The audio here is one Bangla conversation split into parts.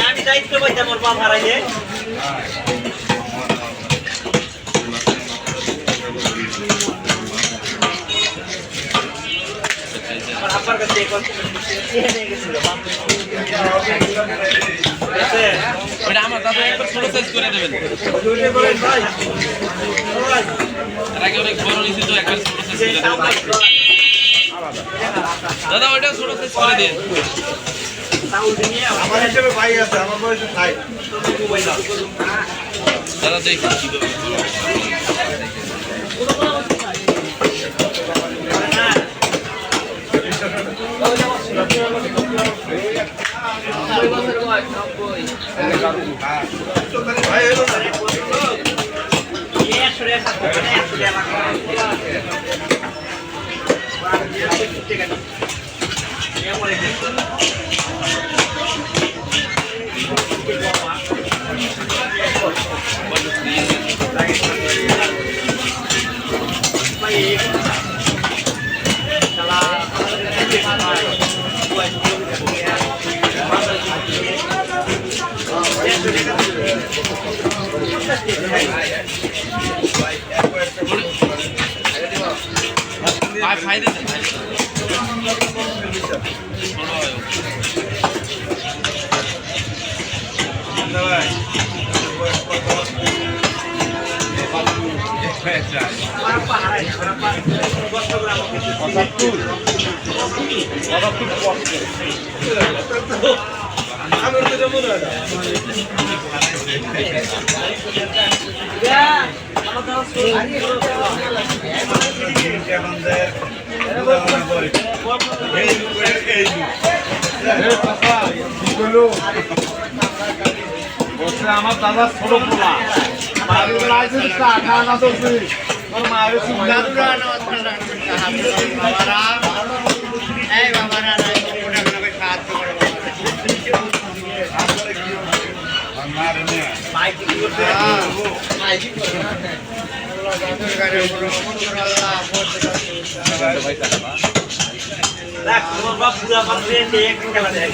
আমি দায়িত্ব পাইতে আমার বাপ হারাইলে আপনার কাছে আমার দাদা একবার ছোট সাইজ করে দেবেন আগে অনেক বড় নিয়েছি তো একবার ছোট সাইজ করে দেবেন দাদা ওইটা ছোট সাইজ করে দিন আমার হিসেবে ভাই আছে আমার বয়সে ভাই দাদা দেখি কি করবে ভাই এলো না फायदे আমার দাদা ছোট পোলা মায়ের লাইসেন্স টাকা না তো তোর মায়ের সুবিধা এই বাবারা নাই কোটাকে সাহায্য করে মাইক কি করতে মাইক কি করতে রাখ তোমার বাপ পুরা বাপরে এক খেলা দেয়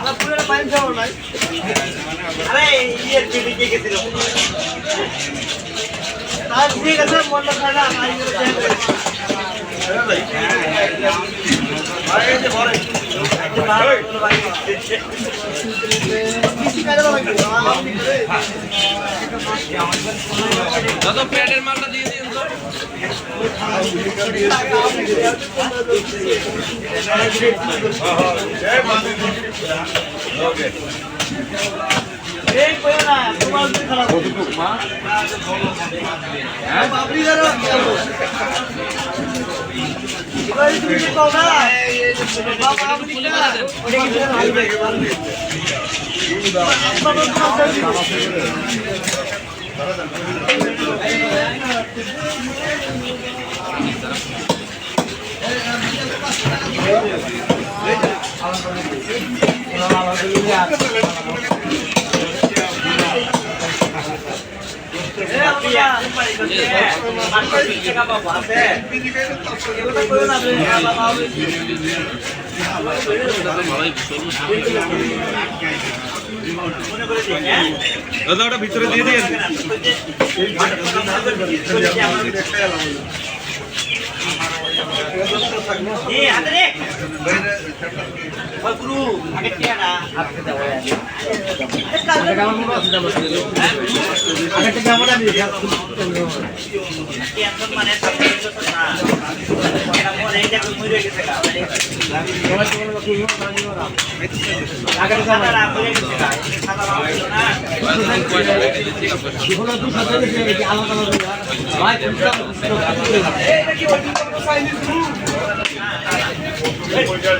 না পুরো পানি খাও নাই আরে ইয়ের পিটি কে গেছিল আর ঠিক আছে মনটা খাড়া নাই ভাই ভাই এই যে ভরে দাদা প্যাডের মালটা দিয়ে দিন তো ওকে এই কই না তোমার কি খারাপ কতটুক মা হ্যাঁ বাবরি দাও এবারে তুমি কি কও না বাবা আপনি ফুলে মারা দেন ওটা কি বলবে দাদা ওটা ভিতরে দিয়ে দিয়ে আলাদা পরিচয়